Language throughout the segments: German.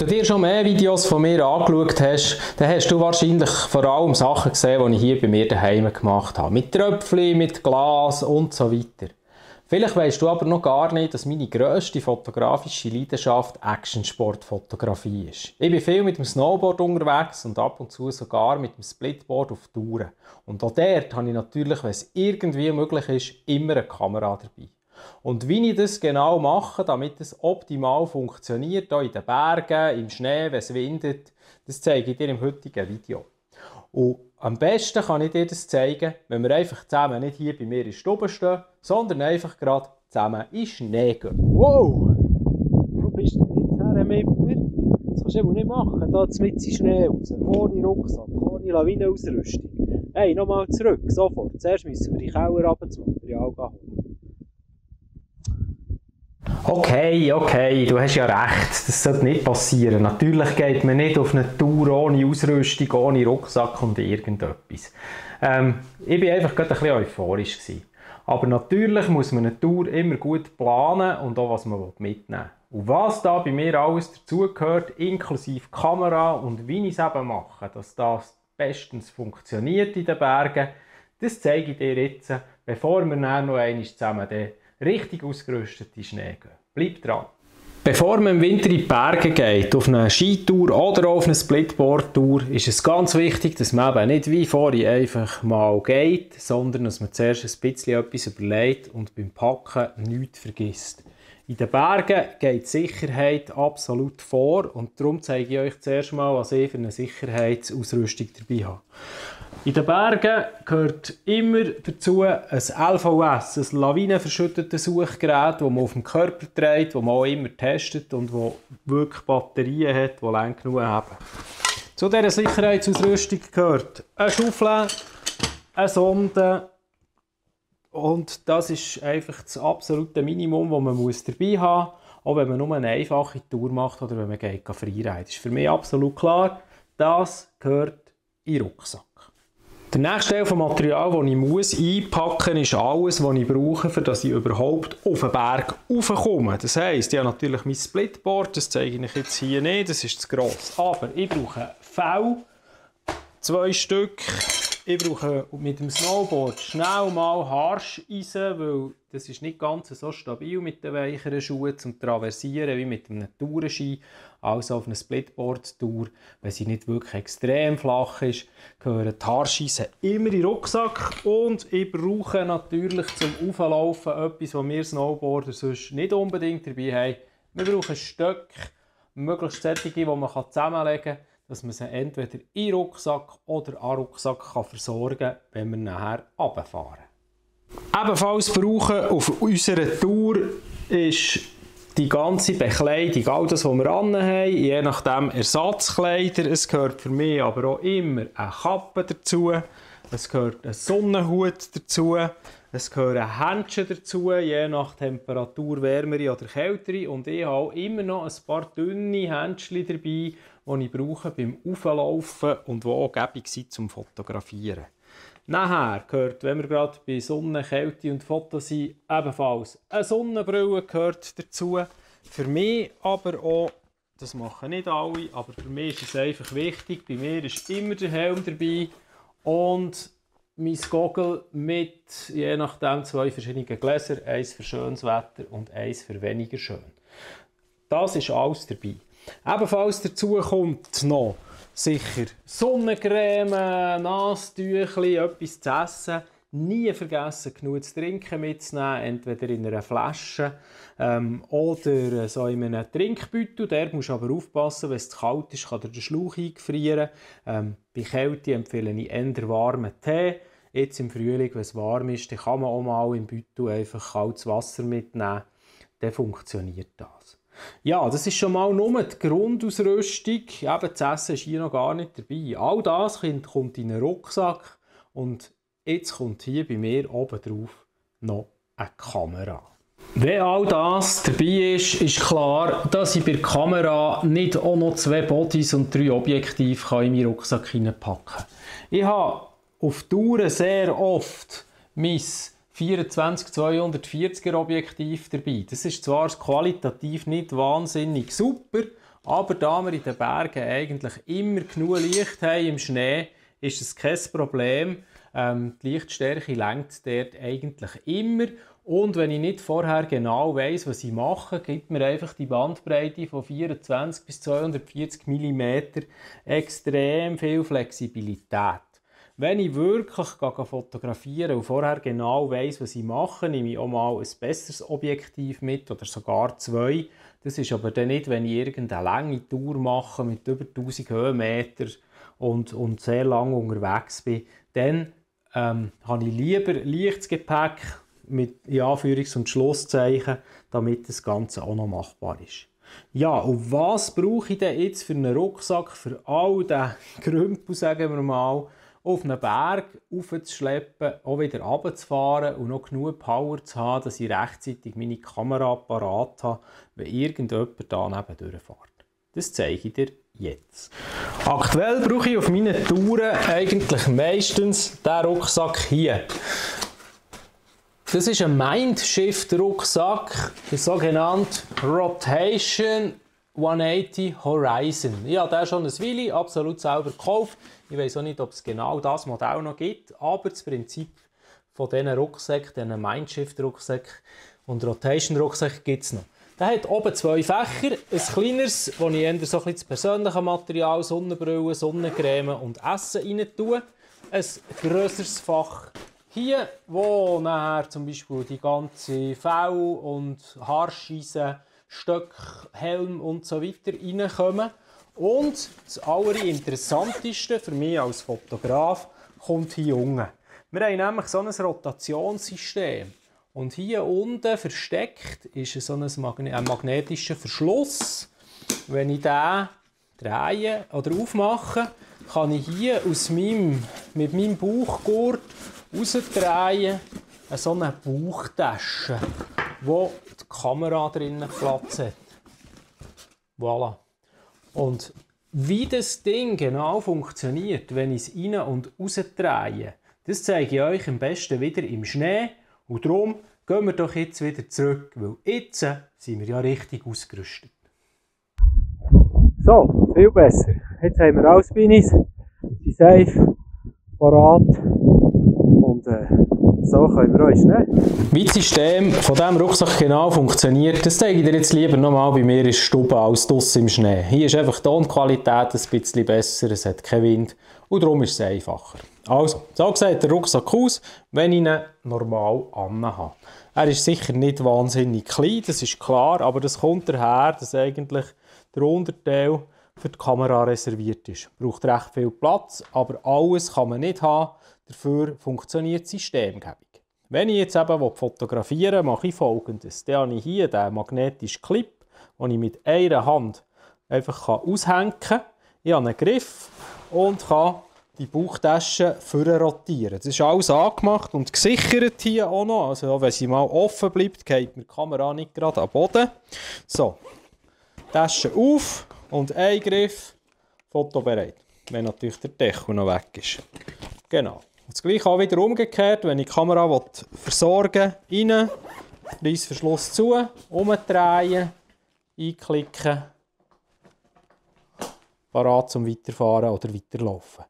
du dir schon mehr Videos von mir angeschaut hast, dann hast du wahrscheinlich vor allem Sachen gesehen, die ich hier bei mir daheim gemacht habe. Mit Tröpfchen, mit Glas und so weiter. Vielleicht weisst du aber noch gar nicht, dass meine grösste fotografische Leidenschaft Actionsportfotografie ist. Ich bin viel mit dem Snowboard unterwegs und ab und zu sogar mit dem Splitboard auf Touren. Und auch dort habe ich natürlich, wenn es irgendwie möglich ist, immer eine Kamera dabei. Und wie ich das genau mache, damit es optimal funktioniert, hier in den Bergen, im Schnee, wenn es windet, das zeige ich dir im heutigen Video. Und am besten kann ich dir das zeigen, wenn wir einfach zusammen nicht hier bei mir in der Stube stehen, sondern einfach gerade zusammen in den Schnee gehen. Wow! Wo bist du jetzt her mit mir? Das kannst du eben nicht machen, da mit in den Schnee raus, ohne Rucksack, ohne Lawinenausrüstung. Hey, nochmal zurück, sofort. Zuerst müssen wir die Keller runter zum Material holen. Okay, du hast ja recht, das sollte nicht passieren. Natürlich geht man nicht auf eine Tour ohne Ausrüstung, ohne Rucksack und irgendetwas. Ich war einfach gerade ein bisschen euphorisch gewesen. Aber natürlich muss man eine Tour immer gut planen und auch was man mitnehmen will. Und was da bei mir alles dazugehört, inklusive Kamera und wie ich es eben mache, dass das bestens funktioniert in den Bergen, das zeige ich dir jetzt, bevor wir dann noch einmal zusammen richtig ausgerüstet in den Schnee gehen. Bleib dran! Bevor man im Winter in die Berge geht, auf eine Skitour oder auf eine Splitboard-Tour, ist es ganz wichtig, dass man eben nicht wie vorhin einfach mal geht, sondern dass man zuerst ein bisschen etwas überlegt und beim Packen nichts vergisst. In den Bergen geht Sicherheit absolut vor und darum zeige ich euch zuerst mal, was ich für eine Sicherheitsausrüstung dabei habe. In den Bergen gehört immer dazu ein LVS, ein lawinenverschüttetes Suchgerät, das man auf dem Körper trägt, das man auch immer testet und das wirklich Batterien hat, die lang genug haben. Zu dieser Sicherheitsausrüstung gehört eine Schaufel, eine Sonde und das ist einfach das absolute Minimum, das man dabei haben muss, auch wenn man nur eine einfache Tour macht oder wenn man freiriden. Das ist für mich absolut klar, das gehört in den Rucksack. Der nächste Teil des Materials, das ich einpacken muss, ist alles, was ich brauche, damit ich überhaupt auf den Berg raufkomme. Das heisst, ich habe natürlich mein Splitboard, das zeige ich euch jetzt hier nicht, das ist zu gross. Aber ich brauche Fell, 2 Stück. Ich brauche mit dem Snowboard schnell mal Harscheisen, weil das ist nicht ganz so stabil mit den weicheren Schuhen zum Traversieren wie mit einem Tourenski. Also auf einer Splitboard-Tour, wenn sie nicht wirklich extrem flach ist, gehören die Harscheisen immer in den Rucksack. Und ich brauche natürlich zum Auflaufen etwas, was wir Snowboarder sonst nicht unbedingt dabei haben. Wir brauchen Stöcke, möglichst solche, die man zusammenlegen kann, dass man sie entweder in den Rucksack oder an den Rucksack versorgen kann, wenn wir nachher runterfahren. Ebenfalls brauchen auf unserer Tour ist die ganze Bekleidung, all das, was wir anhaben, je nachdem Ersatzkleider. Es gehört für mich aber auch immer eine Kappe dazu, es gehört ein Sonnenhut dazu, es gehören Händchen dazu, je nach Temperatur wärmere oder kältere. Und ich habe auch immer noch ein paar dünne Händchen dabei, die ich brauche beim Auflaufen und die auch gäbig sind zum Fotografieren. Nachher gehört, wenn wir gerade bei Sonne, Kälte und Fotos sind, ebenfalls eine Sonnenbrille gehört dazu. Für mich aber auch, das machen nicht alle, aber für mich ist es einfach wichtig, bei mir ist immer der Helm dabei und mein Goggle mit, je nachdem, 2 verschiedene Gläser, eins für schönes Wetter und eins für weniger schön. Das ist alles dabei. Ebenfalls dazu kommt noch sicher Sonnencreme, Nasstüchli, etwas zu essen. Nie vergessen, genug zu trinken mitzunehmen, entweder in einer Flasche oder so in einem Trinkbeutel. Der musst du aber aufpassen, wenn es zu kalt ist, kann der Schlauch eingefrieren. Bei Kälte empfehle ich eher warmen Tee. Jetzt im Frühling, wenn es warm ist, dann kann man auch mal im Beutel einfach kaltes Wasser mitnehmen. Dann funktioniert das. Ja, das ist schon mal nur die Grundausrüstung. Eben, das Essen ist hier noch gar nicht dabei. All das kommt in einen Rucksack und jetzt kommt hier bei mir oben drauf noch eine Kamera. Wenn all das dabei ist, ist klar, dass ich bei der Kamera nicht auch noch 2 Bodies und 3 Objektive in meinen Rucksack packen kann. Ich habe auf Touren sehr oft mein 24-240er Objektiv dabei. Das ist zwar qualitativ nicht wahnsinnig super, Aber da wir in den Bergen eigentlich immer genug Licht haben im Schnee, ist es kein Problem. Die Lichtstärke reicht dort eigentlich immer. Und wenn ich nicht vorher genau weiss, was ich mache, gibt mir einfach die Bandbreite von 24 bis 240 mm extrem viel Flexibilität. Wenn ich wirklich fotografiere und vorher genau weiss, was ich mache, nehme ich auch mal ein besseres Objektiv mit oder sogar 2. Das ist aber dann nicht, wenn ich irgendeine lange Tour mache mit über 1000 Höhenmeter und sehr lange unterwegs bin. Dann habe ich lieber leichtes Gepäck mit Anführungs- und Schlusszeichen, damit das Ganze auch noch machbar ist. Ja, und was brauche ich denn jetzt für einen Rucksack, für all den Krümpel, sagen wir mal, auf einen Berg aufzuschleppen, auch wieder runterzufahren und noch genug Power zu haben, dass ich rechtzeitig meine Kamera parat habe, wenn irgendjemand da neben durchfährt. Das zeige ich dir jetzt. Aktuell brauche ich auf meinen Touren eigentlich meistens diesen Rucksack hier. Das ist ein Mindshift-Rucksack, der sogenannte Rotation 180 Horizon. Ich habe den schon ein Weile absolut selber gekauft. Ich weiß auch nicht, ob es genau das Modell noch gibt, aber das Prinzip von diesen Rucksäcken, diesen Mindshift-Rucksäcken und Rotation-Rucksäcken gibt es noch. Der hat oben 2 Fächer, ein kleineres, wo ich eher so ein bisschen das persönliche Material, Sonnenbrille, Sonnencreme und Essen rein tue. Ein grösseres Fach hier, wo nachher zum Beispiel die ganze Fell- und Haarscheisse, Stöcke, Helm und so weiter reinkommen. Und das Allerinteressanteste für mich als Fotograf kommt hier unten. Wir haben nämlich so ein Rotationssystem. Und hier unten versteckt ist so ein magnetischer Verschluss. Wenn ich den drehe oder aufmache, kann ich hier mit meinem Bauchgurt rausdrehen so eine Bauchtasche, wo die Kamera drinnen Platz hat. Voilà. Und wie das Ding genau funktioniert, wenn ich es rein und raus drehe, das zeige ich euch am besten wieder im Schnee. Und darum gehen wir doch jetzt wieder zurück, weil jetzt sind wir ja richtig ausgerüstet. So, viel besser. Jetzt haben wir alles bei uns, sind safe, parat und so können wir uns schnell. Wie das System von diesem Rucksack genau funktioniert, das zeige ich dir jetzt lieber nochmal bei mir in der Stube als draussen im Schnee. Hier ist einfach die Tonqualität ein bisschen besser, es hat keinen Wind und darum ist es einfacher. Also, so sieht der Rucksack aus, wenn ich ihn normal anhabe. Er ist sicher nicht wahnsinnig klein, das ist klar, aber das kommt daher, dass eigentlich der Unterteil für die Kamera reserviert ist. Braucht recht viel Platz, aber alles kann man nicht haben, dafür funktioniert die Systemgebung. Wenn ich jetzt eben fotografieren will, mache ich Folgendes. Dann habe ich hier den magnetischen Clip, den ich mit einer Hand einfach aushängen kann. Ich habe einen Griff und kann die Bauchtasche rotieren. Das ist alles angemacht und gesichert hier auch noch. Also wenn sie mal offen bleibt, geht mir die Kamera nicht gerade am Boden. So, Tasche auf und ein Griff, Foto bereit. Wenn natürlich der Deckel noch weg ist. Genau. Das gleiche auch wieder umgekehrt, wenn ich die Kamera versorgen will, rein, Reissverschluss zu, umdrehen, einklicken, parat zum Weiterfahren oder Weiterlaufen.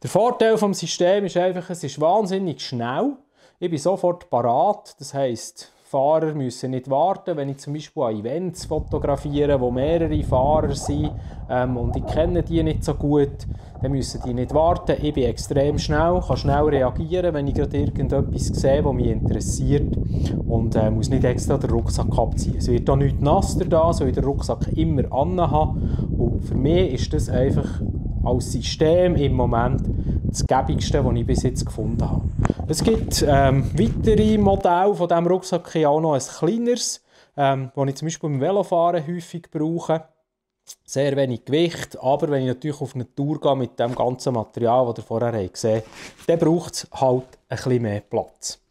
Der Vorteil des Systems ist einfach, es ist wahnsinnig schnell. Ich bin sofort parat, das heisst, Fahrer müssen nicht warten, wenn ich zum Beispiel an Events fotografiere, wo mehrere Fahrer sind und ich kenne die nicht so gut, dann müssen die nicht warten. Ich bin extrem schnell, kann schnell reagieren, wenn ich gerade irgendetwas sehe, das mich interessiert und muss nicht extra den Rucksack abziehen. Es wird auch nichts nass da, so ich den Rucksack immer anhaben. Und für mich ist das einfach als System im Moment das gäbigste, das ich bis jetzt gefunden habe. Es gibt weitere Modelle von diesem Rucksack, auch noch ein kleineres, das ich zum Beispiel beim Velofahren häufig brauche. Sehr wenig Gewicht, aber wenn ich natürlich auf eine Tour gehe mit dem ganzen Material, das ihr vorher gesehen habt, dann braucht es halt ein bisschen mehr Platz.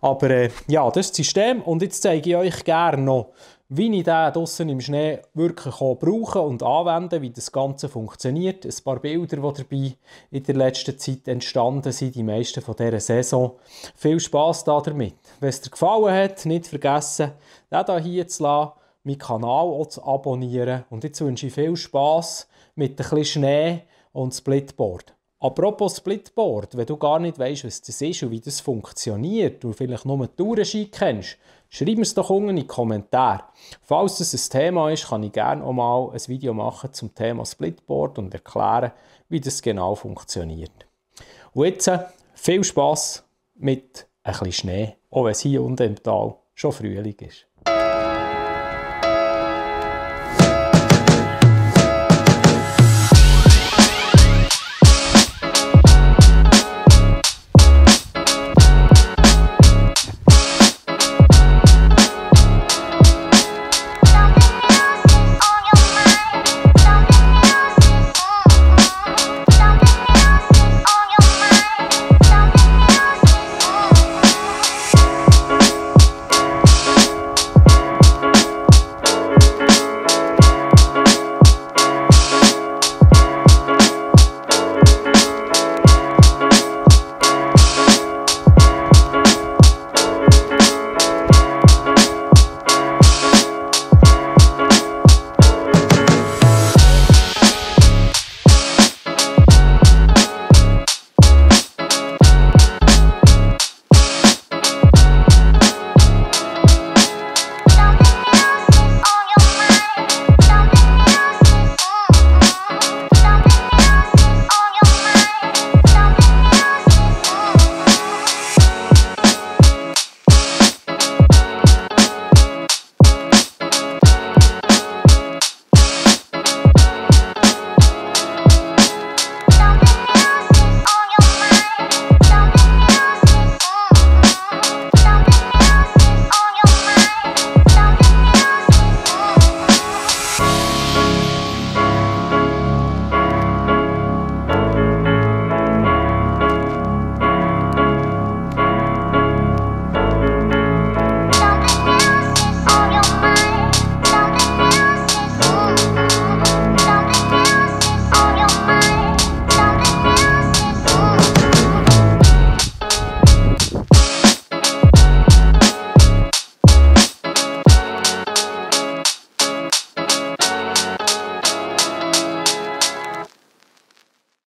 Aber ja, das ist das System und jetzt zeige ich euch gerne noch, wie ich den draussen im Schnee wirklich brauchen und anwenden, wie das Ganze funktioniert. Ein paar Bilder, die dabei in der letzten Zeit entstanden sind, die meisten von dieser Saison. Viel Spass damit. Wenn es dir gefallen hat, nicht vergessen, den hier zu lassen, meinen Kanal auch zu abonnieren. Und jetzt wünsche ich viel Spass mit ein bisschen Schnee und Splitboard. Apropos Splitboard, wenn du gar nicht weißt, was das ist und wie das funktioniert und vielleicht nur die Tourenski kennst, schreib mir es doch unten in die Kommentare. Falls das ein Thema ist, kann ich gerne auch mal ein Video machen zum Thema Splitboard und erklären, wie das genau funktioniert. Und jetzt viel Spass mit ein bisschen Schnee, auch wenn es hier unten im Tal schon Frühling ist.